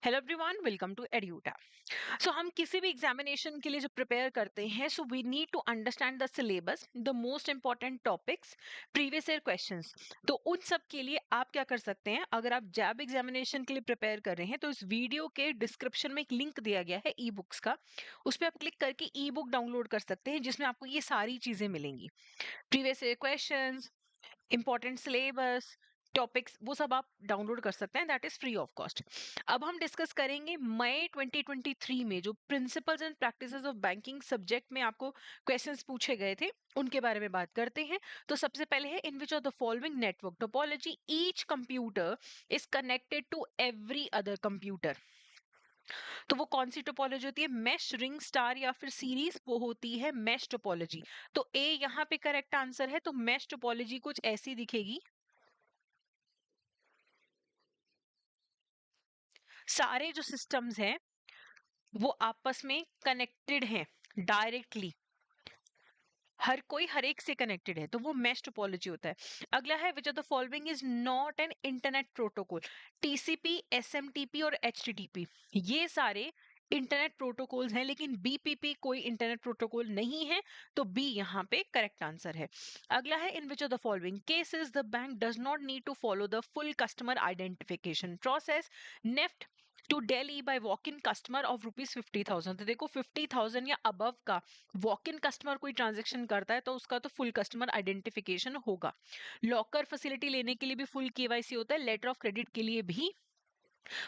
Hello everyone, welcome to Edutap. So हम किसी भी एग्जामिनेशन के लिए जब प्रिपेयर करते हैं, so we need to understand the syllabus, the most important topics, previous year questions. तो उन सब के लिए आप क्या कर सकते हैं, अगर आप जैब एग्जामिनेशन के लिए प्रिपेयर कर रहे हैं तो इस वीडियो के डिस्क्रिप्शन में एक लिंक दिया गया है ई बुक्स का। उस पर आप क्लिक करके ई बुक डाउनलोड कर सकते हैं, जिसमें आपको ये सारी चीजें मिलेंगी। Previous year question, important syllabus, topics, वो सब आप डाउनलोड कर सकते हैं, that is free of cost. अब हम डिस्कस करेंगे मई 2023 में जो principles and practices of banking subject में आपको क्वेश्चंस पूछे गए थे, उनके बारे में बात करते हैं। तो सबसे पहले है, in which of the following network topology each computer is connected to every other computer. तो वो कौन सी टोपोलॉजी होती है, मैश, रिंग, स्टार या फिर सीरीज, वो होती है मैश टोपोलॉजी। तो ए यहाँ पे करेक्ट आंसर है। तो मैश टोपोलॉजी कुछ ऐसी दिखेगी, सारे जो सिस्टम्स हैं वो आपस में कनेक्टेड हैं डायरेक्टली, हर कोई हर एक से कनेक्टेड है, तो वो मैश टोपोलॉजी होता है। अगला है, which of the following is not an internet protocol. TCP, SMTP और एचटीटीपी ये सारे इंटरनेट प्रोटोकॉल्स हैं, लेकिन बीपीपी कोई इंटरनेट प्रोटोकॉल नहीं है, तो बी यहाँ पे करेक्ट आंसर है। अगला है, in which of the following cases the bank does not need to follow the full customer identification process. NEFT to daily by walk in customer of ₹50,000। तो देखो 50,000 या अबव का वॉक इन कस्टमर कोई transaction करता है तो उसका तो फुल कस्टमर आइडेंटिफिकेशन होगा। लॉकर फैसिलिटी लेने के लिए भी फुल केवाईसी होता है, लेटर ऑफ क्रेडिट के लिए भी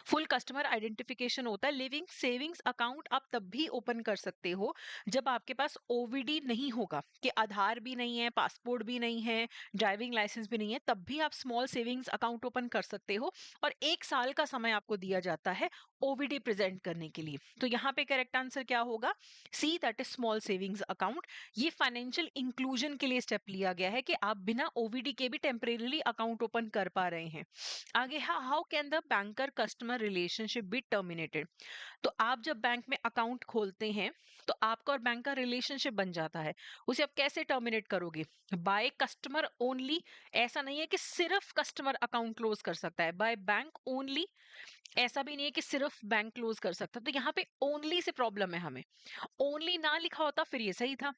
फुल कस्टमर आइडेंटिफिकेशन होता है। लिविंग सेविंग्स अकाउंट आप तब भी ओपन कर सकते हो जब आपके पास ओवीडी नहीं होगा, कि आधार भी नहीं है, पासपोर्ट भी नहीं है, ड्राइविंग लाइसेंस भी नहीं है, तब भी आप स्मॉल सेविंग्स अकाउंट ओपन कर सकते हो। और 1 साल का समय आपको दिया जाता है ओवीडी प्रेजेंट करने के लिए। तो यहाँ पे करेक्ट आंसर क्या होगा, C, that is small savings account. ये फाइनेंशियल इंक्लूजन के लिए स्टेप लिया गया है कि आप बिना ओवीडी के भी टेम्परेली अकाउंट ओपन कर पा रहे हैं। आगे है, how can the banker customer relationship be terminated. तो आप जब बैंक में अकाउंट खोलते हैं तो आपका और बैंक का रिलेशनशिप बन जाता है, उसे आप कैसे टर्मिनेट करोगे, बाय कस्टमर ओनली। ऐसा नहीं है कि सिर्फ कस्टमर अकाउंट क्लोज कर सकता है, बाय बैंक ओनली। ऐसा भी नहीं है कि सिर्फ बैंक क्लोज कर सकता, तो यहाँ पे ओनली से प्रॉब्लम है हमें। ओनली ना लिखा होता फिर ये सही था।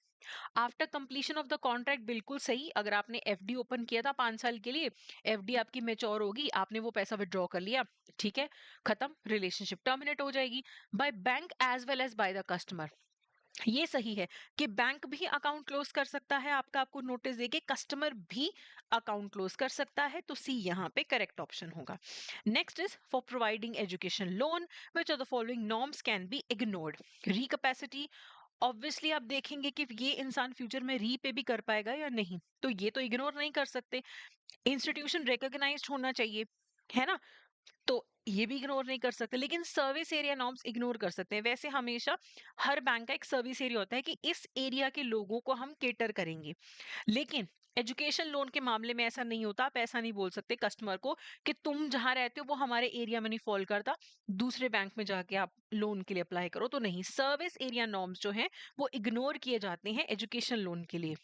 After completion of the contract बिल्कुल सही। अगर आपने एफडी ओपन किया था 5 साल के लिए, एफडी आपकी मेच्योर होगी, आपने वो पैसा विड्रॉ कर लिया, ठीक है, खत्म, रिलेशनशिप टर्मिनेट हो जाएगी। By bank as well as by the customer, ये सही है कि बैंक भी अकाउंट क्लोज कर सकता है आपका, आपको नोटिस देके, कस्टमर भी अकाउंट क्लोज कर सकता है, तो सी यहाँ पे करेक्ट ऑप्शन होगा। Next is, for providing education loan which of the following norms can be ignored. Recapacity, obviously आप देखेंगे कि ये इंसान फ्यूचर में री पे भी कर पाएगा या नहीं, तो ये तो इग्नोर नहीं कर सकते। इंस्टीट्यूशन रिकॉग्नाइज्ड होना चाहिए, है ना, तो ये भी इग्नोर नहीं कर सकते। लेकिन सर्विस एरिया नॉर्म्स इग्नोर कर सकते हैं। वैसे हमेशा हर बैंक का एक सर्विस एरिया होता है कि इस एरिया के लोगों को हम केटर करेंगे, लेकिन एजुकेशन लोन के मामले में ऐसा नहीं होता। आप ऐसा नहीं बोल सकते कस्टमर को कि तुम जहां रहते हो वो हमारे एरिया में नहीं फॉल करता, दूसरे बैंक में जाके आप लोन के लिए अप्लाई करो, तो नहीं, सर्विस एरिया नॉर्म्स जो हैं वो इग्नोर किए जाते हैं एजुकेशन लोन के लिए।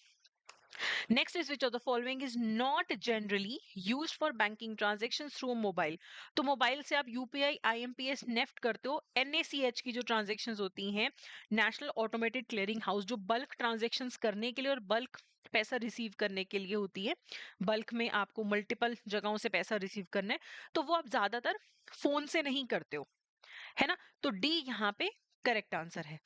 Next is, which of the following is not generally used for banking transactions through mobile। तो मोबाइल से आप यूपीआई, आईएमपीएस, नेफ्ट करते हो। एनएसीएच की जो ट्रांजेक्शन्स होती हैं, नेशनल ऑटोमेटेड क्लियरिंग हाउस, जो बल्क ट्रांजेक्शन्स करने के लिए और बल्क पैसा रिसीव करने के लिए होती है, बल्क में आपको मल्टीपल जगहों से पैसा रिसीव करना है, तो वो आप ज्यादातर फोन से नहीं करते हो, है ना, तो डी यहाँ पे करेक्ट आंसर है।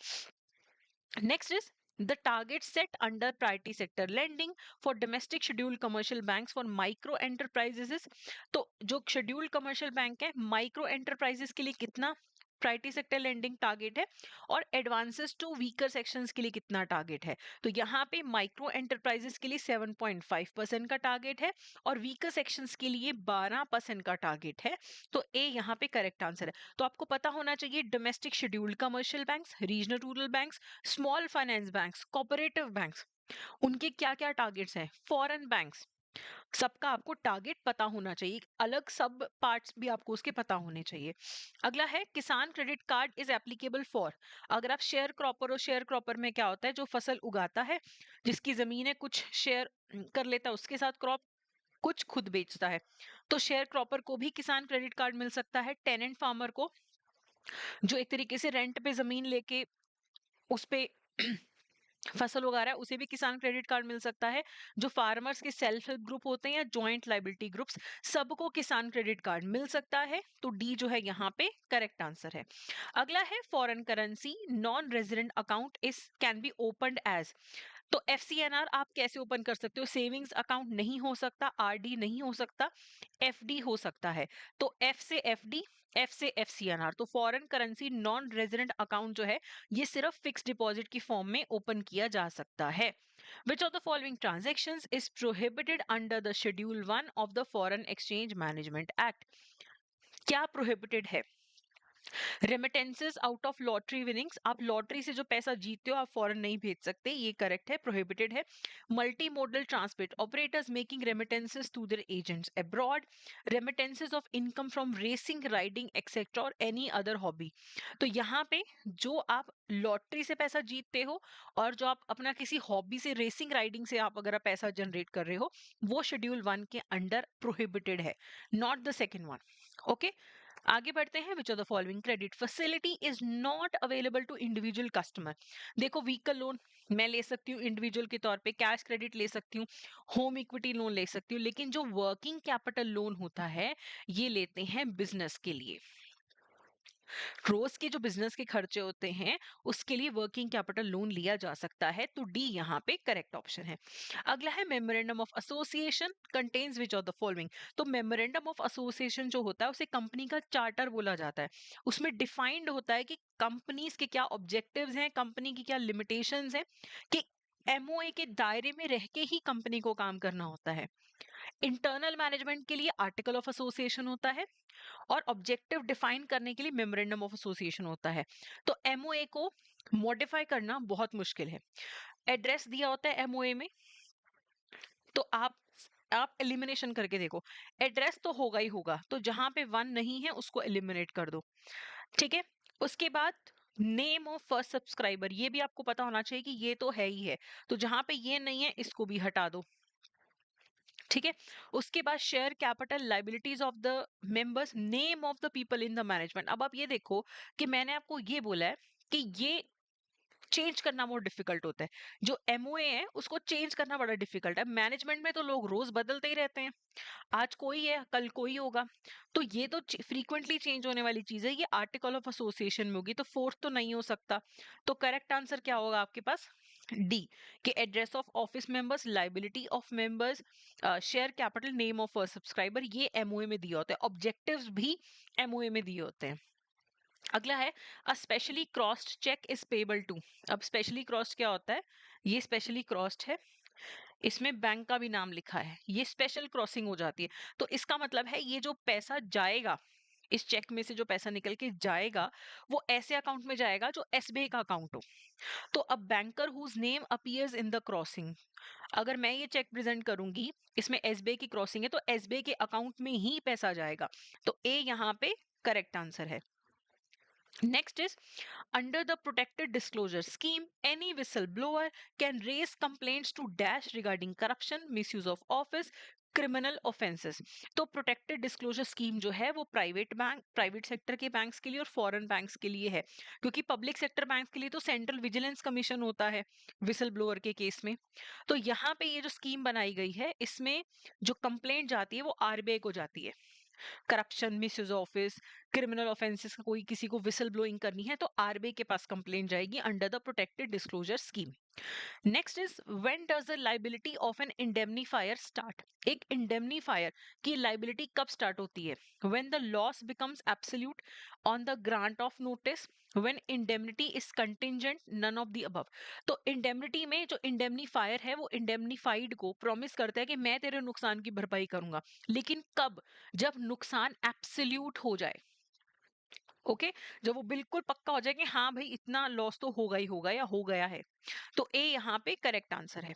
Next is, the target set under priority sector lending for domestic scheduled commercial banks for micro enterprises is। तो जो scheduled commercial bank है, micro enterprises के लिए कितना प्रायोरिटी सेक्टर लेंडिंग टारगेट है, और एडवांसेस टू वीकर सेक्शंस के लिए कितना टारगेट है। तो यहाँ पे माइक्रो एंटरप्राइजेस के लिए 7.5% का टारगेट है, और वीकर सेक्शंस के लिए 12% का टारगेट है, तो ए यहाँ पे करेक्ट आंसर है। तो आपको पता होना चाहिए, domestic scheduled commercial banks, regional rural banks, small finance banks, cooperative banks, उनके क्या क्या टारगेट्स हैं, फॉरेन बैंक्स, सबका आपको टारगेट पता होना चाहिए, अलग सब पार्ट्स भी आपको उसके पता होने चाहिए। अगला है, किसान credit card is applicable for. अगर आप शेयर क्रॉपर हो, शेयर क्रॉपर में क्या होता है, जो फसल उगाता है, जिसकी जमीन है, कुछ शेयर कर लेता है उसके साथ क्रॉप, कुछ खुद बेचता है, तो शेयर क्रॉपर को भी किसान क्रेडिट कार्ड मिल सकता है। टेनेंट फार्मर को जो एक तरीके से रेंट पे जमीन लेके उस पे फसल उगा रहा है, उसे भी किसान क्रेडिट कार्ड मिल सकता है। जो फार्मर्स के सेल्फ हेल्प ग्रुप होते हैं या जॉइंट लाइबिलिटी ग्रुप्स, सबको किसान क्रेडिट कार्ड मिल सकता है। तो डी जो है यहाँ पे करेक्ट आंसर है। अगला है foreign currency non resident account is can be opened as. तो एफसीएनआर आप कैसे ओपन कर सकते हो? सेविंग्स अकाउंट नहीं हो सकता, आरडी नहीं हो सकता, एफडी हो सकता है। तो एफ से एफडी, एफ से एफसीएनआर। तो foreign currency non resident account जो है ये सिर्फ फिक्स डिपॉजिट की फॉर्म में ओपन किया जा सकता है। Which of the following transactions is prohibited under the schedule 1 of the foreign exchange management act? क्या प्रोहिबिटेड है? Remittances out of lottery winnings, आप लॉटरी से जो पैसा जीतते हो आप फॉरेन नहीं भेज सकते, ये करेक्ट है, प्रोहिबिटेड है। Multi modal transport operators making remittances to their agents abroad, remittances of income from racing riding etcetera और एनी अदर हॉबी। तो यहाँ पे जो आप लॉटरी से पैसा जीतते हो और जो आप अपना किसी हॉबी से रेसिंग राइडिंग से आप अगर पैसा जनरेट कर रहे हो, वो शेड्यूल 1 के अंडर प्रोहिबिटेड है, not the second one. Okay, आगे बढ़ते हैं। Which of the following credit facility is not available to individual customer? देखो, व्हीकल लोन मैं ले सकती हूँ इंडिविजुअल के तौर पे, कैश क्रेडिट ले सकती हूँ, होम इक्विटी लोन ले सकती हूँ, लेकिन जो वर्किंग कैपिटल लोन होता है ये लेते हैं बिजनेस के लिए। रोज के जो बिजनेस के खर्चे होते हैं उसके लिए वर्किंग कैपिटल लोन लिया जा सकता है। तो डी यहाँ पे करेक्ट ऑप्शन है। अगला है memorandum of association contains which of the following? तो मेमोरेंडम ऑफ एसोसिएशन जो होता है उसे कंपनी का चार्टर बोला जाता है। उसमें डिफाइंड होता है कि कंपनीज के क्या ऑब्जेक्टिव्स हैं, कंपनी की क्या लिमिटेशंस हैं, कि एमओए के दायरे में रह के ही कंपनी को काम करना होता है। इंटरनल मैनेजमेंट के लिए आर्टिकल ऑफ एसोसिएशन होता है और ऑब्जेक्टिव डिफाइन करने के लिए मेमोरेंडम ऑफ एसोसिएशन होता है। तो एमओए को मॉडिफाई करना बहुत मुश्किल है। एड्रेस दिया होता है एमओए में, तो आप एलिमिनेशन करके देखो, एड्रेस तो होगा ही होगा, तो जहां पे 1 नहीं है उसको एलिमिनेट कर दो। ठीक है, उसके बाद नेम ऑफ फर्स्ट सब्सक्राइबर, ये भी आपको पता होना चाहिए कि ये तो है ही है, तो जहां पे ये नहीं है इसको भी हटा दो। ठीक है, उसके बाद share capital liabilities of the members, name of the people in the management. अब आप ये देखो कि मैंने आपको ये बोला है कि ये चेंज करना बहुत डिफिकल्ट होता है, जो एमओए है उसको चेंज करना बड़ा डिफिकल्ट है। मैनेजमेंट में तो लोग रोज बदलते ही रहते हैं, आज कोई है कल कोई होगा, तो ये तो फ्रीक्वेंटली चेंज होने वाली चीज है, ये आर्टिकल ऑफ एसोसिएशन में होगी, तो फोर्थ तो नहीं हो सकता। तो करेक्ट आंसर क्या होगा आपके पास? डी, के address of office members, liability of members, share capital, name of subscriber, ये एमओए में दिए होते हैं, ऑब्जेक्टिव्स भी एमओए में दिए होते हैं। अगला है a specially crossed cheque is payable to. अब स्पेशली क्रॉस्ड क्या होता है? ये स्पेशली क्रॉस्ड है, इसमें बैंक का भी नाम लिखा है, ये स्पेशल क्रॉसिंग हो जाती है। तो इसका मतलब है ये जो पैसा जाएगा, इस चेक में से जो पैसा निकल के जाएगा वो ऐसे अकाउंट में जाएगा जो एसबीआई का अकाउंट हो। तो अब banker whose name appears in the crossing, अगर मैं ये चेक प्रेजेंट करूंगी, इसमें एसबीआई की क्रॉसिंग है, तो एसबीआई के अकाउंट में ही पैसा जाएगा। तो ए यहाँ पे करेक्ट आंसर है। Next is under the protected disclosure scheme, any whistleblower can raise complaints to dash regarding corruption, misuse of office, criminal offences. तो प्रोटेक्टेड डिस्क्लोजर स्कीम जो है वो प्राइवेट सेक्टर के बैंक्स के लिए और फॉरेन बैंक्स के लिए है, क्योंकि पब्लिक सेक्टर बैंक्स के लिए तो सेंट्रल विजिलेंस कमीशन होता है विसल ब्लोअर के केस में। तो यहाँ पे ये जो स्कीम बनाई गई है इसमें जो कंप्लेंट जाती है वो आरबीआई को जाती है। Corruption, misuse office, criminal offences का कोई किसी को विसल ब्लोइंग करनी है तो आरबीआई के पास कंप्लेंट जाएगी under the protected disclosure scheme. Next is when does the liability of an indemnifier start? एक इंडेमनीफायर की लाइबिलिटी कब स्टार्ट होती है? When the loss becomes absolute, on the grant of notice, when indemnity is contingent, none of the above. तो indemnity में जो indemnifier है वो इंडेमनीफाइड को प्रॉमिस करता है कि मैं तेरे नुकसान की भरपाई करूंगा, लेकिन कब? जब नुकसान एब्सोल्यूट हो जाए। ओके, जब वो बिल्कुल पक्का हो जाए कि हाँ भाई इतना लॉस तो होगा ही होगा या हो गया है। तो ए यहाँ पे करेक्ट आंसर है।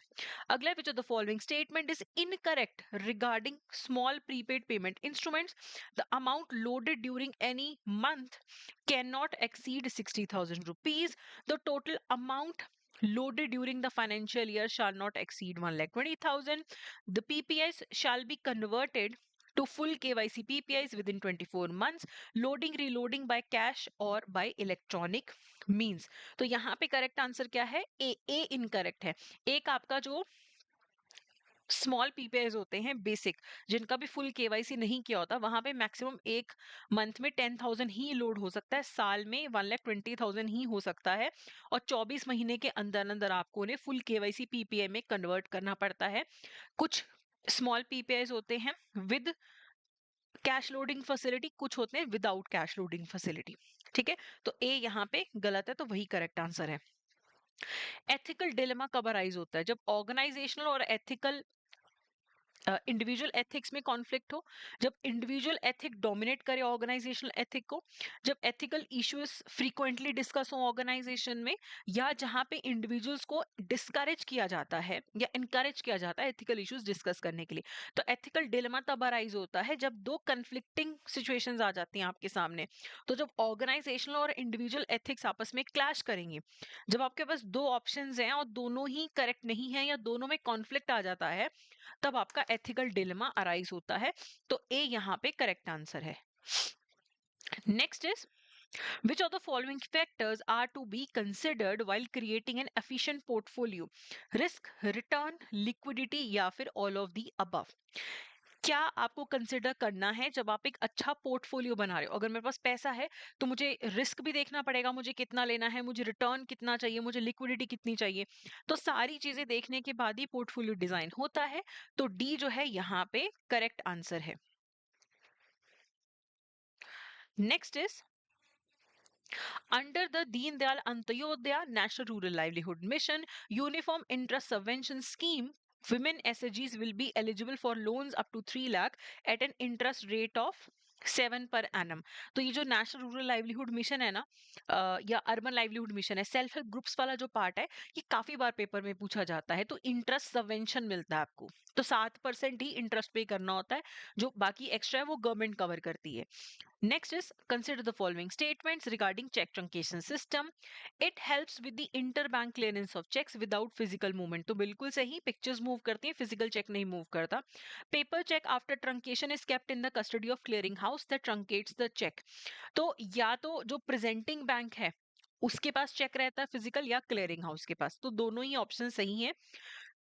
अगला, विच of the following statement is incorrect regarding small prepaid payment instruments? The amount loaded during any month can not exceed 60,000 rupees. The total amount loaded during the financial year shall not exceed 1,20,000. The PPIs shall be converted to full KYC PPIs within 24 months, loading reloading by cash or by electronic means. तो यहाँ पे correct answer क्या है? ए incorrect है। एक आपका जो small PPIs होते हैं बेसिक, जिनका भी फुल केवाईसी नहीं किया होता, वहां पे मैक्सिमम एक मंथ में 10,000 ही लोड हो सकता है, साल में 1,20,000 ही हो सकता है, और 24 महीने के अंदर अंदर आपको उन्हें फुल केवाईसी पीपीआई में कन्वर्ट करना पड़ता है। कुछ स्मॉल पीपीआईज होते हैं विद कैश लोडिंग फैसिलिटी, कुछ होते हैं विदाउट कैश लोडिंग फैसिलिटी। ठीक है, तो ए यहाँ पे गलत है, तो वही करेक्ट आंसर है। एथिकल डिलेमा कब अराइज होता है? जब ऑर्गेनाइजेशनल और एथिकल इंडिविजुअल एथिक्स में कॉन्फ्लिक्ट हो, जब इंडिविजुअल एथिक डोमिनेट करे ऑर्गेनाइजेशनल एथिक को, जब एथिकल इश्यूज फ्रीक्वेंटली डिस्कस हो ऑर्गेनाइजेशन में, या जहां पे इंडिविजुअल्स को डिस्करेज किया जाता है या इनकरेज किया जाता है एथिकल इश्यूज डिस्कस करने के लिए। तो एथिकल डिलेमा तब अराइज होता है जब दो कन्फ्लिक्टिंग सिचुएशंस आ जाती हैं आपके सामने। तो जब ऑर्गेनाइजेशनल और इंडिविजुअल एथिक्स आपस में क्लैश करेंगे, जब आपके पास दो ऑप्शंस हैं और दोनों ही करेक्ट नहीं है या दोनों में कॉन्फ्लिक्ट आ जाता है, तब आपका एथिकल डिलेमा अराइज होता है। तो ए यहाँ पे करेक्ट आंसर है। Next is which of the following factors are to be considered while creating an efficient portfolio? Risk, return, liquidity या फिर all of the above? क्या आपको कंसिडर करना है जब आप एक अच्छा पोर्टफोलियो बना रहे हो? अगर मेरे पास पैसा है तो मुझे रिस्क भी देखना पड़ेगा, मुझे कितना लेना है, मुझे रिटर्न कितना चाहिए, मुझे लिक्विडिटी कितनी चाहिए। तो सारी चीजें देखने के बाद ही पोर्टफोलियो डिजाइन होता है। तो डी जो है यहाँ पे करेक्ट आंसर है। Next is under the Deen Dayal Antyodaya National Rural Livelihood Mission Uniform Interest Subvention Scheme, women SHGs will be eligible for loans up to 3 lakh at an interest rate of 7 per annum। तो ये जो national rural livelihood mission है ना, या urban livelihood mission है, self help groups वाला जो part है, ये काफी बार पेपर में पूछा जाता है। तो इंटरेस्ट सबवेंशन मिलता है आपको, तो 7% ही इंटरेस्ट पे करना होता है, जो बाकी एक्स्ट्रा है वो गवर्नमेंट कवर करती है। Next is consider the following statements regarding check truncation system. It helps with the interbank clearance of checks without physical movement. तो बिल्कुल सही, pictures move करती हैं, physical check नहीं move करता। Paper check after truncation is kept in the custody of clearing house that truncates the check. तो या तो जो presenting bank है उसके पास चेक रहता है फिजिकल, या क्लियरिंग हाउस के पास, तो दोनों ही ऑप्शन सही है।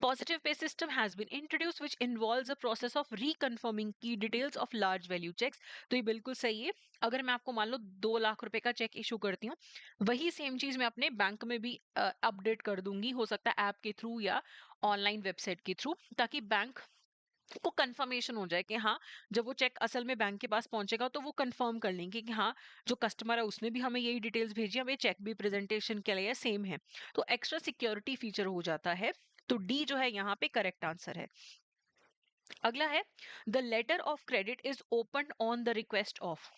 Positive pay system has been introduced which involves a process of reconfirming key details of large value checks। तो ये बिल्कुल सही है। अगर मैं आपको मान लो 2 लाख रुपए का चेक इशू करती हूँ, वही सेम चीज मैं अपने बैंक में भी अपडेट कर दूंगी, हो सकता है ऐप के थ्रू या ऑनलाइन वेबसाइट के थ्रू, ताकि बैंक को कंफर्मेशन हो जाए कि हाँ, जब वो चेक असल में बैंक के पास पहुंचेगा तो वो कंफर्म कर लेंगे कि हाँ, जो कस्टमर है उसने भी हमें यही डिटेल्स भेजी, हमें चेक भी प्रेजेंटेशन के लिए सेम है। तो एक्स्ट्रा सिक्योरिटी फीचर हो जाता है। तो डी जो है यहाँ पे करेक्ट आंसर है। अगला है the letter of credit is open on the request of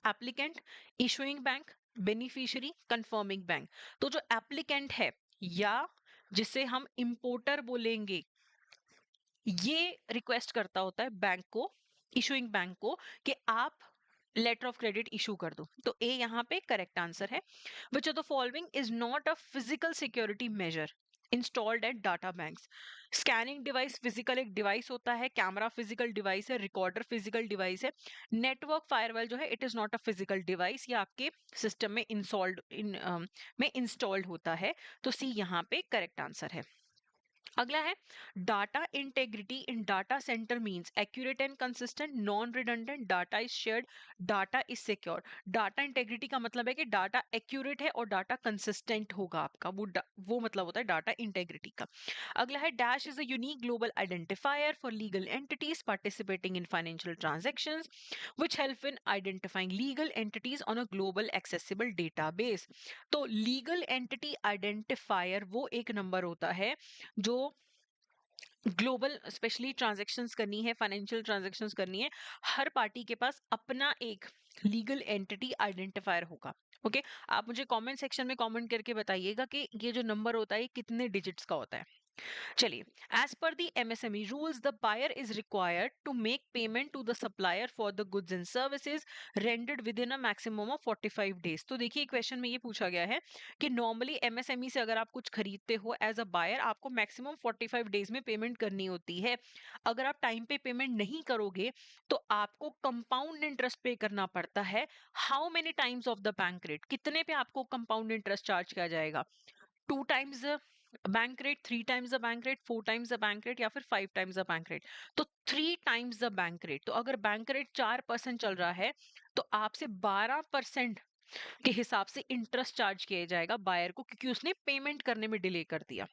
applicant, issuing bank, beneficiary, confirming bank. तो जो एप्लीकेंट है या जिसे हम इंपोर्टर बोलेंगे, ये रिक्वेस्ट करता होता है बैंक को, इशुइंग बैंक को, कि आप लेटर ऑफ क्रेडिट इशू कर दो। तो ए यहाँ पे करेक्ट आंसर है। Which of the following is not a physical security measure installed eight data banks? Scanning device physical एक डिवाइस होता है, कैमरा फिजिकल डिवाइस है, रिकॉर्डर फिजिकल डिवाइस है, नेटवर्क फायरवॉल जो है it is not a physical device, ये आपके system में इंस्टॉल्ड होता है। तो सी यहाँ पे करेक्ट आंसर है। अगला है data integrity in data centre means accurate and consistent, non redundant, data is shared, data is secure. Data integrity का मतलब है कि डाटा एक्यूरेट है और डाटा कंसिस्टेंट होगा आपका, वो मतलब होता है डाटा इंटेग्रिटी का। अगला है dash is a unique global identifier for legal entities participating in financial transactions which help in identifying legal entities on a global accessible database. तो लीगल एंटिटी आइडेंटिफायर वो एक नंबर होता है जो ग्लोबल स्पेशली ट्रांजैक्शंस करनी है, financial transactions करनी है, हर पार्टी के पास अपना एक लीगल एंटिटी आइडेंटिफायर होगा। ओके, आप मुझे कमेंट सेक्शन में कमेंट करके बताइएगा कि ये जो नंबर होता है ये कितने डिजिट्स का होता है। चलिए, as per the MSME rules the buyer is required to make payment to the supplier for the goods and services rendered within a maximum of 45 days. तो देखिए क्वेश्चन में ये पूछा गया है कि नॉर्मली एमएसएमई से अगर आप कुछ खरीदते हो एज अ बायर, आपको मैक्सिमम 45 डेज में पेमेंट करनी होती है। अगर आप टाइम पे पेमेंट नहीं करोगे तो आपको कंपाउंड इंटरेस्ट पे करना पड़ता है। How many times of the bank rate, कितने पे आपको कंपाउंड इंटरेस्ट चार्ज किया जाएगा? 2 times the bank rate, 3 times the bank rate, 4 times the bank rate, या फिर 5 times द बैंक रेट? तो 3 times द बैंक रेट। तो अगर बैंक रेट 4% चल रहा है तो आपसे 12% के हिसाब से इंटरेस्ट चार्ज किया जाएगा बायर को, क्योंकि उसने पेमेंट करने में डिले कर दिया।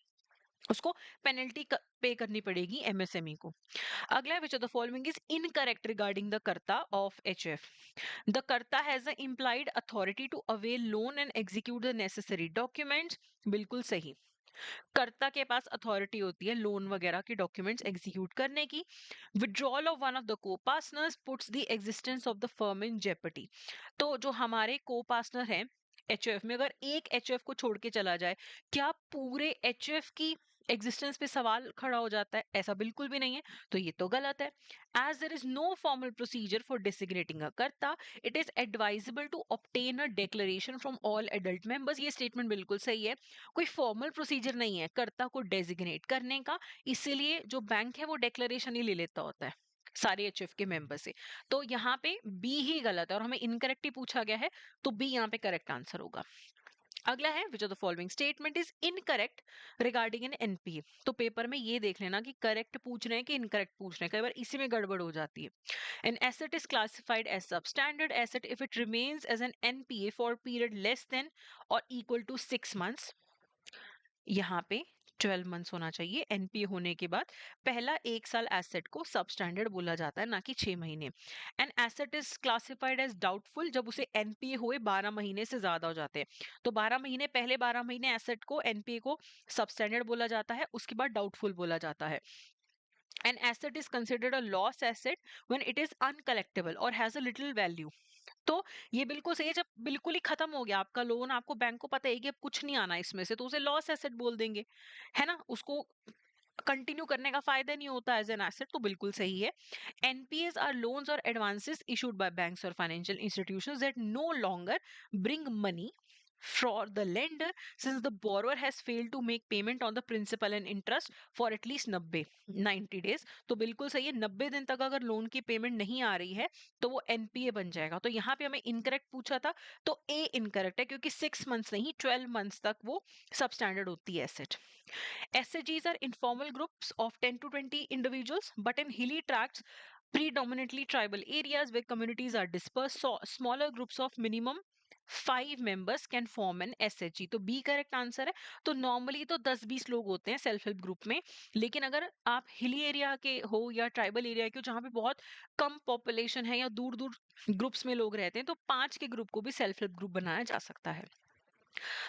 उसको पेनल्टी पे करनी पड़ेगी एमएसएमई को। अगला है which of the following is incorrect regarding the कर्ता ऑफ एचएफ? द कर्ता has the implied authority to avail loan and execute the necessary documents। बिल्कुल सही। कर्ता के पास अथॉरिटी होती है लोन वगैरह के डॉक्यूमेंट्स एग्जीक्यूट करने की। Withdrawal of one of the co partners puts the existence of the firm in jeopardy. तो जो हमारे को पार्टनर हैं एचएफ में, अगर एक एचएफ को छोड़ के चला जाए, क्या पूरे एचएफ की एग्जिस्टेंस पे सवाल खड़ा हो जाता है? ऐसा बिल्कुल भी नहीं है, तो ये तो गलत है। As there is no formal procedure for designating a karta, it is advisable to obtain a declaration from all adult members. ये स्टेटमेंट बिल्कुल सही है। कोई फॉर्मल प्रोसीजर नहीं है कर्ता को डेजिग्नेट करने का, इसीलिए जो बैंक है वो डिक्लेरेशन ही ले लेता होता है सारे एचएफ के मेंबर से। तो यहाँ पे बी ही गलत है और हमें इनकरेक्ट ही पूछा गया है, तो बी यहाँ पे करेक्ट आंसर होगा। अगला है which of the following statement is incorrect regarding an NPA? तो पेपर में ये देख लेना कि करेक्ट पूछ रहे हैं कि इनकरेक्ट पूछ रहे हैं, कई बार इसी में गड़बड़ हो जाती है। An asset is classified as substandard asset if it remains as an NPA for a period less than or equal to 6 months। यहाँ पे 12 मंथ्स होना चाहिए एनपीए होने के बाद। पहला 1 साल एसेट को सबस्टैंडर्ड बोला जाता है, ना कि 6 महीने। An asset is classified as doubtful जब उसे एनपीए हुए 12 महीने से ज्यादा हो जाते हैं। तो 12 महीने, पहले 12 महीने एसेट को एनपीए को सबस्टैंडर्ड बोला जाता है, उसके बाद डाउटफुल बोला जाता है। An asset is considered a loss asset when it is uncollectible or has a little value। तो ये बिल्कुल सही है, जब बिल्कुल ही खत्म हो गया आपका लोन, आपको बैंक को पता है कि अब कुछ नहीं आना इसमें से, तो उसे लॉस एसेट बोल देंगे, है ना? उसको कंटिन्यू करने का फायदा नहीं होता एज एन एसेट, तो बिल्कुल सही है। एनपीएस आर लोन्स और एडवांसेस इशूड बाय बैंक्स और financial institutions that no longer bring money for the lender since the borrower has failed to make payment on the principal and interest for at least 90 days। तो बिल्कुल सही है, 90 दिन तक अगर loan की payment नहीं आ रही है तो वो एनपीए बन जाएगा। तो यहाँ पे हमें इनकरेक्ट पूछा था, तो ए इनकरेक्ट है, क्योंकि 6 मंथ्स नहीं 12 मंथ्स तक वो सब स्टैंडर्ड होती है asset. SHGs are informal groups of 10 to 20 individuals, but in hilly tracts, predominantly tribal areas where communities are dispersed, so smaller groups of minimum 5 members can form an SHG। तो B correct answer है। तो normally तो 10-20 लोग होते हैं self help group में, लेकिन अगर आप हिली एरिया के हो या ट्राइबल एरिया के हो जहाँ पे बहुत कम पॉपुलेशन है या दूर दूर ग्रुप्स में लोग रहते हैं, तो 5 के ग्रुप को भी सेल्फ हेल्प ग्रुप बनाया जा सकता है।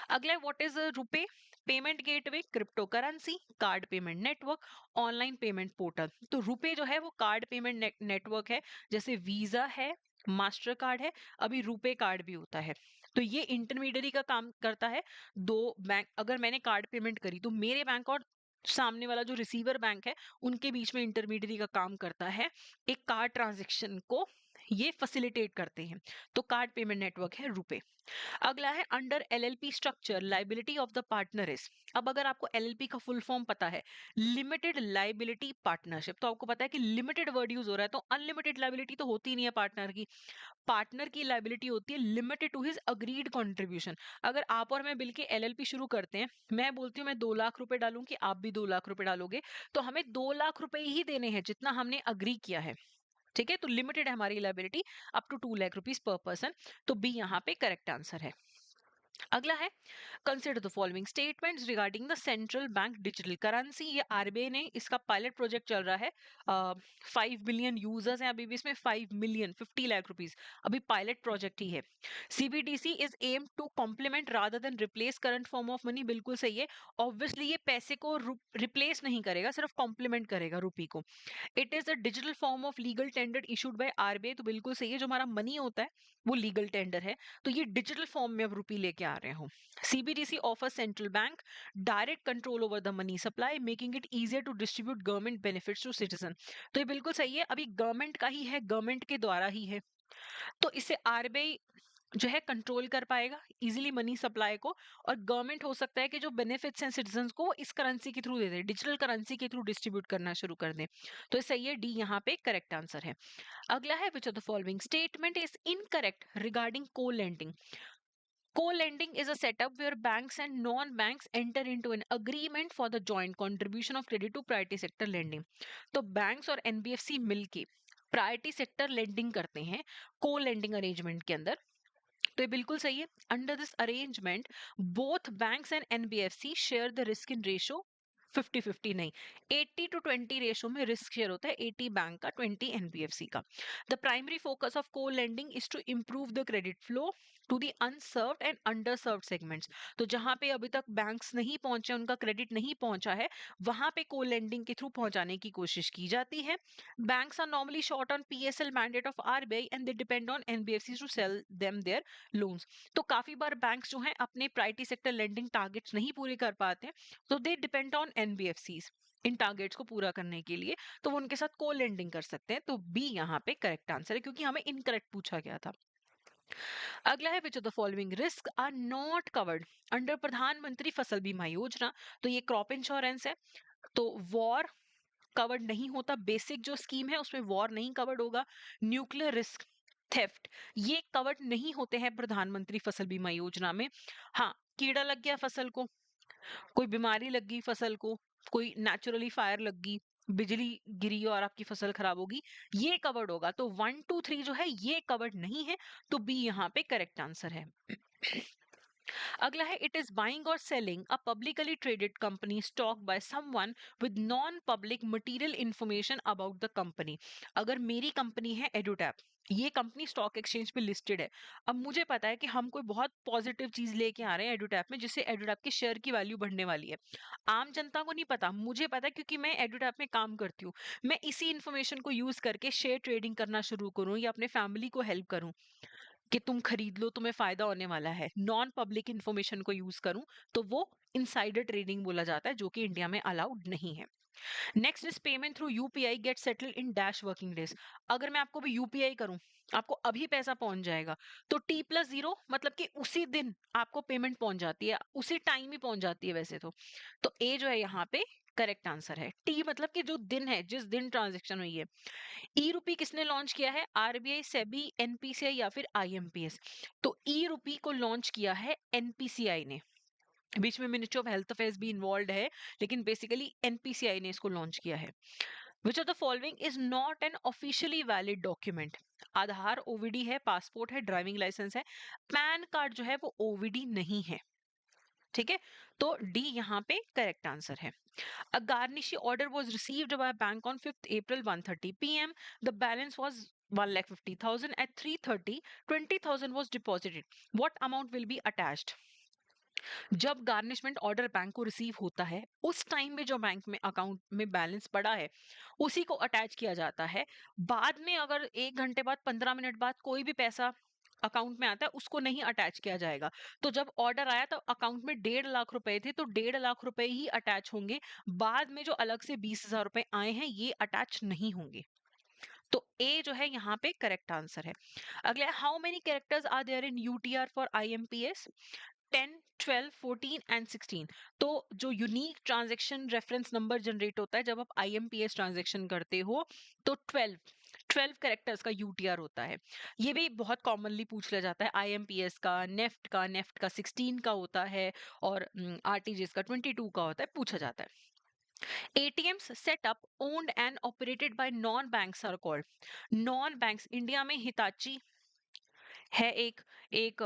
अगला what is RuPay? Payment gateway, crypto currency, card payment network, online payment portal. तो रुपे जो है वो कार्ड पेमेंट नेटवर्क है, जैसे वीजा है, मास्टर कार्ड है, अभी रुपे कार्ड भी होता है। तो ये इंटरमीडियरी का काम करता है। दो बैंक, अगर मैंने कार्ड पेमेंट करी तो मेरे बैंक और सामने वाला जो रिसीवर बैंक है उनके बीच में इंटरमीडियरी का काम करता है, एक कार्ड ट्रांजेक्शन को ये फैसिलिटेट करते हैं। तो कार्ड पेमेंट नेटवर्क है रुपे। अगला है under LLP structure liability of the partner is. अब अगर आपको एलएलपी का फुल फॉर्म पता है, लिमिटेड लाइबिलिटी पार्टनरशिप, तो आपको पता है कि लिमिटेड वर्ड यूज हो रहा है, तो अनलिमिटेड लाइबिलिटी तो होती नहीं है पार्टनर की। पार्टनर की लाइबिलिटी होती है limited to his agreed contribution. अगर आप और मैं बिल के एलएलपी शुरू करते हैं, मैं बोलती हूँ मैं 2 लाख रुपए डालूंगी, आप भी 2 लाख रुपए डालोगे, तो हमें 2 लाख रुपए ही देने हैं जितना हमने अग्री किया है। ठीक है, तो लिमिटेड है हमारी liability up to 2 lakh rupees per person. तो बी यहाँ पे करेक्ट आंसर है। अगला है consider the following statements regarding the central bank digital currency. ये आरबीआई ने, इसका पायलट प्रोजेक्ट चल रहा है। 5 बिलियन यूजर्स हैं अभी भी इसमें, 5 मिलियन 50 लाख रुपीज अभी पायलट प्रोजेक्ट ही है। CBDC is aim to complement rather than replace current form of money. बिल्कुल सही है। ऑब्वियसली ये पैसे को रिप्लेस नहीं करेगा, सिर्फ कॉम्प्लीमेंट करेगा रुपी को। It is a digital form of legal tender issued by RBI. तो बिल्कुल सही है, जो हमारा मनी होता है वो लीगल टेंडर है, तो ये डिजिटल फॉर्म में अब रुपी लेके लेके आ रहे हो। CBDC offers central bank direct control over the money supply, making it easier to distribute government benefits to citizen। तो ये बिल्कुल सही है, अभी गवर्नमेंट का ही है, गवर्नमेंट के द्वारा ही है, तो इससे आरबीआई जो है कंट्रोल कर पाएगा इजीली मनी सप्लाई को, और गवर्नमेंट हो सकता है कि जो बेनिफिट्स हैं सिटीजन को वो इस करेंसी के थ्रू दे दे, डिजिटल करेंसी के थ्रू डिस्ट्रीब्यूट करना शुरू कर दे। तो ये सही है, डी यहाँ पे करेक्ट आंसर है। अगला है which of the following statement is incorrect regarding को lending. Co-lending is a setup where banks and non-banks enter into an agreement for the joint contribution of credit to priority sector lending। तो banks और NBFC मिलके priority sector lending करते हैं को lending arrangement के अंदर। तो ये बिल्कुल सही है। Under this arrangement both banks and NBFC share the risk in ratio 50-50 नहीं, 80-20 रेशो में रिस्क शेयर होता है, 80 बैंक का 20 एनबीएफसी का। The primary focus of co lending is to improve the credit flow to the unserved and underserved segments. तो जहां पे अभी तक बैंक्स नहीं पहुंचे, उनका क्रेडिट नहीं पहुंचा है, वहां पे को लेंडिंग के थ्रू पहुंचाने की कोशिश की जाती है। Banks are normally short on PSL mandate of RBI and they depend on NBFC to sell them their loans. तो काफी बार बैंक्स जो हैं अपने प्रायोरिटी सेक्टर लेंडिंग टारगेट्स नहीं पूरे कर पाते हैं, तो दे depend on NBFCs in targets को पूरा करने के लिए, तो वो उनके साथ को लेंडिंग कर सकते हैं। तो बी यहाँ पे करेक्ट आंसर है, क्योंकि हमें इनकरेक्ट पूछा गया था। अगला है which of the following risk are not covered under Pradhan Mantri Fasal बीमा योजना। तो ये क्रॉप इंश्योरेंस है, तो वॉर कवर्ड नहीं होता, बेसिक जो स्कीम है उसमें वॉर नहीं कवर्ड होगा। न्यूक्लियर रिस्क, थेफ्ट, ये कवर्ड नहीं होते हैं प्रधानमंत्री फसल बीमा योजना में। हाँ, कीड़ा लग गया फसल को, कोई बीमारी लग गई फसल को, कोई नेचुरली फायर लग गई, बिजली गिरी और आपकी फसल खराब होगी, ये कवर्ड होगा। तो 1 2 3 जो है ये कवर्ड नहीं है, तो बी यहाँ पे करेक्ट आंसर है। अगला है इट इज बाइंग और selling a publicly traded company stock by someone with non public material information about the company. अगर मेरी कंपनी है एडुटैप, ये कंपनी स्टॉक एक्सचेंज पे लिस्टेड है, अब मुझे पता है कि हम कोई बहुत पॉजिटिव चीज लेके आ रहे हैं एडुटैप में जिससे एडुटैप के शेयर की वैल्यू बढ़ने वाली है। आम जनता को नहीं पता, मुझे पता है क्योंकि मैं एडुटैप में काम करती हूँ। मैं इसी इंफॉर्मेशन को यूज करके शेयर ट्रेडिंग करना शुरू करूँ या अपने फैमिली को हेल्प करूँ कि तुम खरीद लो, तुम्हें फायदा होने वाला है, नॉन पब्लिक इंफॉर्मेशन को यूज करूं, तो वो इनसाइडर ट्रेडिंग बोला जाता है, जो कि इंडिया में अलाउड नहीं है। Next is payment through UPI get settled in dash working days. अगर मैं आपको भी यूपीआई करूं, आपको अभी पैसा पहुंच जाएगा, तो T+0 मतलब कि उसी दिन आपको पेमेंट पहुंच जाती है, उसी टाइम ही पहुंच जाती है वैसे तो ए जो है यहाँ पे करेक्ट आंसर है। टी मतलब कि जो दिन है, जिस दिन ट्रांजेक्शन हुई है। ई रूपी किसने लॉन्च किया है? आरबीआई, सेबी, एनपीसीआई या फिर आईएमपीएस? तो ई रूपी को लॉन्च किया है एनपीसीआई ने, बीच में मिनिस्ट्री ऑफ हेल्थ अफेयर्स भी इन्वॉल्व है, लेकिन बेसिकली एनपीसीआई ने इसको लॉन्च किया है। Which of the following is not an officially valid document? Aadhaar OVD है, पासपोर्ट है, ड्राइविंग लाइसेंस है, पैन कार्ड जो है वो ओवीडी नहीं है। ठीक है, तो डी यहाँ पे करेक्ट आंसर है। A garnishi order was received by a bank on 5th April 1:30 p.m. The balance was 1,50,000 at 3:30. 20,000 was deposited. What amount will be attached? जब गार्निशमेंट ऑर्डर बैंक को रिसीव होता है, उस टाइम में जो बैंक में account में बैलेंस पड़ा है उसी को अटैच किया जाता है। बाद में अगर 1 घंटे बाद, 15 मिनट बाद कोई भी पैसा अकाउंट में आता है, उसको नहीं अटैच किया जाएगा। तो जब ऑर्डर आया तो अकाउंट में 1.5 लाख रुपए थे, तो 1.5 लाख रुपए ही अटैच होंगे। बाद में जो अलग से 20,000 रुपए आए हैं ये अटैच नहीं होंगे। तो ए जो है यहाँ पे करेक्ट आंसर है। अगला, how many characters are there in UTR for IMPS? 10, 12, 14 and 16। तो जो unique transaction reference number generate होता है जब आप आईएमपीएस ट्रांजैक्शन करते हो, तो 12 कैरेक्टर्स का यूटीआर होता है। ये भी बहुत कॉमनली पूछ लिया जाता है, आईएमपीएस का, नेफ्ट का 16 का होता है, और आरटीजीएस का 22 का होता है, पूछा जाता है। ATMs set up, owned and operated by non-banks are called? Non-banks India में हिताची है, एक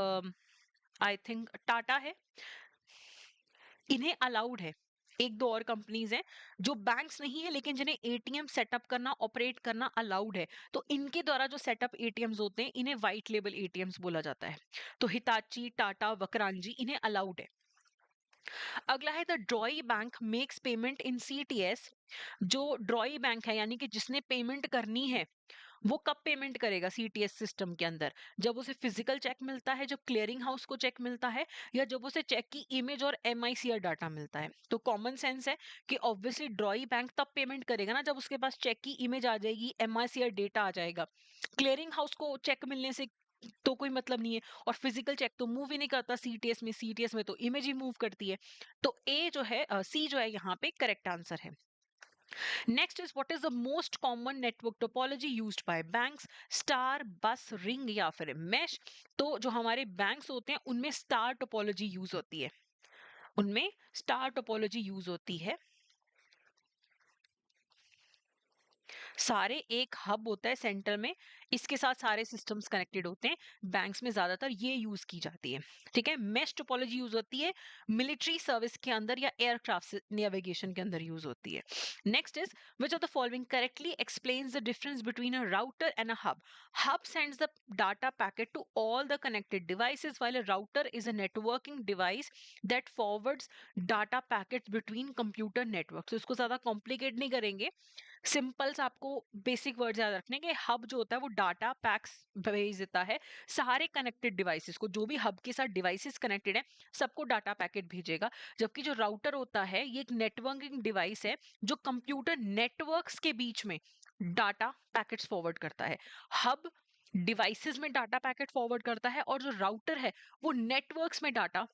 आई थिंक टाटा है, इन्हें अलाउड है। एक दो और कंपनीज हैं जो बैंक्स नहीं है लेकिन जिन्हें एटीएम सेटअप करना, ऑपरेट करना अलाउड है, तो इनके द्वारा जो सेटअप एटीएम्स होते हैं इन्हें व्हाइट लेबल एटीएम्स बोला जाता है। तो हिताची, टाटा, वकरांजी इन्हें अलाउड है। अगला है the ड्रॉई bank makes payment in CTS. जो ड्रॉई बैंक है यानी कि जिसने पेमेंट करनी है वो कब पेमेंट करेगा सीटीएस सिस्टम के अंदर? जब उसे फिजिकल चेक मिलता है, जब क्लियरिंग हाउस को चेक मिलता है, या जब उसे चेक की इमेज और एमआईसीआर डाटा मिलता है। तो कॉमन सेंस है कि ऑब्वियसली ड्रॉई बैंक तब पेमेंट करेगा ना जब उसके पास चेक की इमेज आ जाएगी, एमआईसीआर डेटा आ जाएगा। क्लियरिंग हाउस को चेक मिलने से तो कोई मतलब नहीं है, और फिजिकल चेक तो मूव ही नहीं करता सीटीएस में, सीटीएस में तो इमेज ही मूव करती है। तो ए जो है, सी जो है यहाँ पे करेक्ट आंसर है। Next is what is the most common network topology used by banks? Star, बस, रिंग या फिर मैश? तो जो हमारे बैंक्स होते हैं उनमें स्टार टोपोलॉजी यूज होती है, उनमें स्टार टोपोलॉजी यूज होती है। सारे एक हब होता है सेंटर में, इसके साथ सारे सिस्टम्स कनेक्टेड होते हैं। बैंक्स में ज्यादातर ये यूज की जाती है। ठीक है, मेश टोपोलॉजी यूज होती है मिलिट्री सर्विस के अंदर या एयरक्राफ्ट नेविगेशन के अंदर यूज होती है। Next is which of the following correctly explains the difference between a router and a hub? Hub sends the data packet to all the connected devices, while a router is a networking device that forwards data packets between computer networks. तो इसको ज्यादा complicate नहीं करेंगे, simple सा आपको basic word याद रखने के। हब जो होता है वो डाटा पैक्स भेज देता है सारे कनेक्टेड डिवाइसेस को, जो भी हब के साथ डिवाइसेस कनेक्टेड है सबको डाटा पैकेट भेजेगा। जबकि जो राउटर होता है ये एक नेटवर्किंग डिवाइस है जो कंप्यूटर नेटवर्क्स के बीच में डाटा पैकेट्स फॉरवर्ड करता है। हब डिवाइसेस में डाटा पैकेट फॉरवर्ड करता है, और जो राउटर है वो नेटवर्क्स में डाटा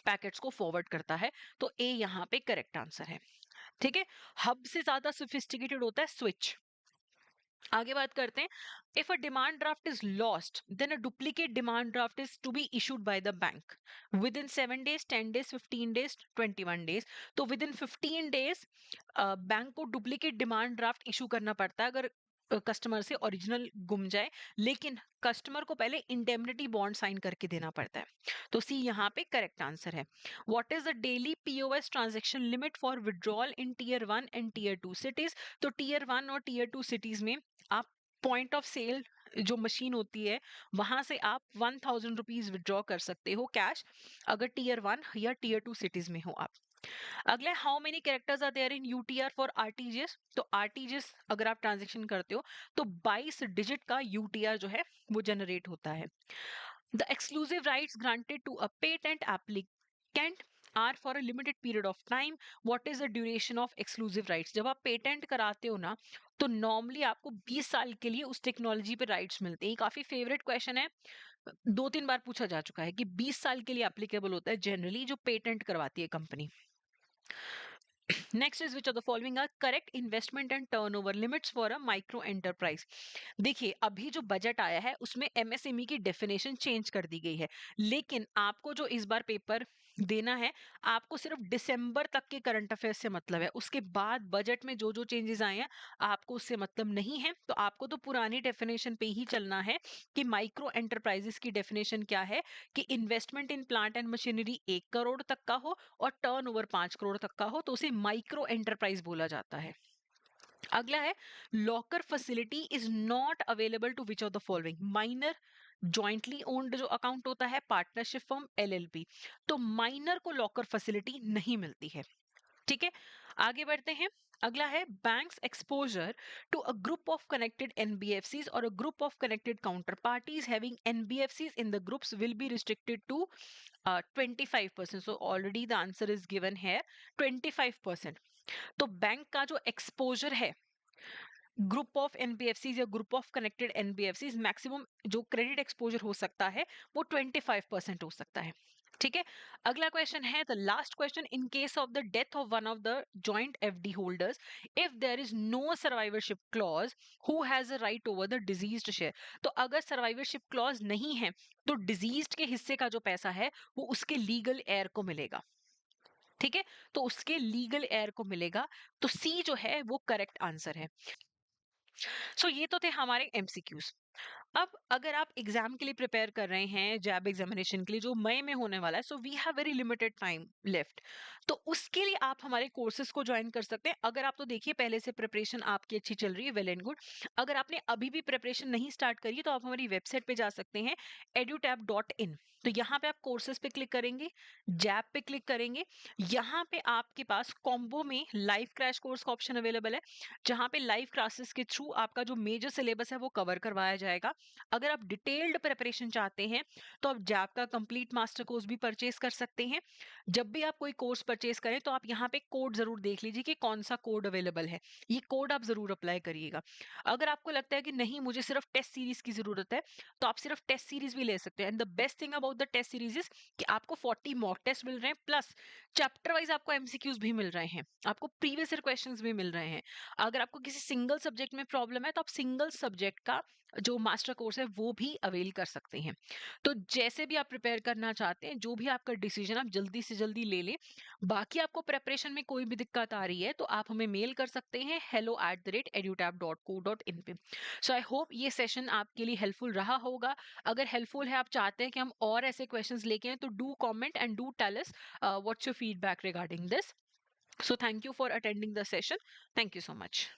पैकेट्स को फॉरवर्ड करता है। तो ए यहाँ पे करेक्ट आंसर है। ठीक है, हब से ज्यादा सोफिस्टिकेटेड होता है स्विच। आगे बात करते हैं, if a demand draft is lost then a duplicate demand draft is to be issued by the bank within 7 days, 10 days, 15 days, 21 days। तो विद इन 15 days बैंक को डुप्लीकेट डिमांड ड्राफ्ट इशू करना पड़ता है अगर customer से original गुम जाए, लेकिन कस्टमर को पहले इंडेमनिटी बॉन्ड साइन करके देना पड़ता है। तो सी यहाँ पे करेक्ट आंसर है। What is the daily POS transaction limit for withdrawal in tier 1 and tier 2 cities? तो टीयर 1 और टीयर 2 सिटीज में आप पॉइंट ऑफ सेल जो मशीन होती है वहां से आप 1000 रुपीज विड्रॉ कर सकते हो कैश, अगर टीयर 1 या टीयर 2 सिटीज में हो आप। अगला, how many characters are there in UTR for RTGS? तो आरटीजीएस अगर आप ट्रांजेक्शन करते हो तो 22 डिजिट का यूटीआर जो है वो जनरेट होता है। The exclusive rights granted to a patent applicant are for a limited period of time. What is the duration of exclusive rights? जब आप पेटेंट कराते हो ना तो नॉर्मली आपको 20 साल के लिए उस टेक्नोलॉजी पे राइट्स मिलते हैं। ये काफी फेवरेट क्वेश्चन है, 2-3 बार पूछा जा चुका है कि 20 साल के लिए एप्लीकेबल होता है जनरली जो पेटेंट करवाती है company. Next is which of the following are correct investment and turnover limits for a micro enterprise? देखिए, अभी जो बजट आया है उसमें एमएसएमई की डेफिनेशन चेंज कर दी गई है, लेकिन आपको जो इस बार पेपर देना है आपको सिर्फ दिसंबर तक के करंट अफेयर्स से मतलब है। उसके बाद बजट में जो जो चेंजेस आए हैं आपको उससे मतलब नहीं है, तो आपको तो पुरानी डेफिनेशन पे ही चलना है कि माइक्रो एंटरप्राइजेस की डेफिनेशन क्या है कि investment in plant and machinery 1 crore तक का हो और टर्नओवर 5 करोड़ तक का हो तो उसे माइक्रो एंटरप्राइज बोला जाता है। अगला है, locker facility is not available to which of the following? Minor, jointly owned जो अकाउंट होता है, पार्टनरशिप फर्म, एलएलपी। तो माइनर को लॉकर फैसिलिटी नहीं मिलती है। ठीक है, आगे बढ़ते हैं। अगला है, banks exposure to a group of connected NBFCs और a group of connected counter parties having NBFCs in the group will be restricted to 25%। So already the answer is given है 25%। तो बैंक का जो एक्सपोजर है group of NBFCs या group of connected NBFCs, maximum जो credit exposure हो सकता है वो 25% हो सकता है। ठीक है, अगला क्वेश्चन है the last question, in case of the death of one of the joint FD holders if there is no survivorship clause who has a right over the deceased share? तो अगर सर्वाइवरशिप क्लॉज नहीं है तो diseased के हिस्से का जो पैसा है वो उसके लीगल एयर को मिलेगा। ठीक है, तो उसके लीगल एयर को मिलेगा। तो सी जो है वो करेक्ट आंसर है। सो ये तो थे हमारे एमसीक्यूज। अब अगर आप एग्जाम के लिए प्रिपेयर कर रहे हैं, जैब एग्जामिनेशन के लिए जो मई में होने वाला है, so we have very limited time left. तो उसके लिए आप हमारे कोर्सेज को ज्वाइन कर सकते हैं। अगर आप तो देखिए पहले से प्रिपरेशन आपकी अच्छी चल रही है, वेल एंड गुड। अगर आपने अभी भी प्रिपरेशन नहीं स्टार्ट करी है तो आप हमारी वेबसाइट पे जा सकते हैं, edutab.in। तो यहाँ पे आप कोर्सेज पे क्लिक करेंगे, जैब पे क्लिक करेंगे। यहाँ पे आपके पास कॉम्बो में लाइव क्रैश कोर्स का ऑप्शन अवेलेबल है, जहाँ पे लाइव क्लासेस के थ्रू आपका जो मेजर सिलेबस है वो कवर करवाया जाएगा। अगर आप डिटेल्ड प्रिपरेशन चाहते हैं तो आप जैप का कंप्लीट मास्टर कोर्स भी परचेज कर सकते हैं। जब भी आप कोई कोर्स परचेज करें तो आप यहाँ पे कोड जरूर देख लीजिए कि कौन सा कोड अवेलेबल है, ये कोड आप जरूर अप्लाई करिएगा। अगर आपको लगता है कि नहीं मुझे सिर्फ टेस्ट सीरीज की जरूरत है तो आप सिर्फ टेस्ट सीरीज भी ले सकते हैं। And the best thing about the test series is कि आपको 40 मॉक टेस्ट मिल रहे हैं, प्लस चैप्टर वाइज आपको एमसीक्यूज भी मिल रहे हैं, आपको प्रीवियस ईयर क्वेश्चंस भी मिल रहे हैं। अगर आपको किसी सिंगल सब्जेक्ट में प्रॉब्लम है तो आप सिंगल सब्जेक्ट का जो मास्टर कोर्स है वो भी अवेल कर सकते हैं। तो जैसे भी आप प्रिपेयर करना चाहते हैं, जो भी आपका डिसीजन आप जल्दी से जल्दी ले लें। बाकी आपको प्रेपरेशन में कोई भी दिक्कत आ रही है तो आप हमें मेल कर सकते हैं hello@edutab.co.in पे। सो आई होप ये सेशन आपके लिए हेल्पफुल रहा होगा। अगर हेल्पफुल है, आप चाहते हैं कि हम और ऐसे क्वेश्चंस लेके आएं, तो do comment and do tell us what's your feedback regarding this. So thank you for attending the session. Thank you so much.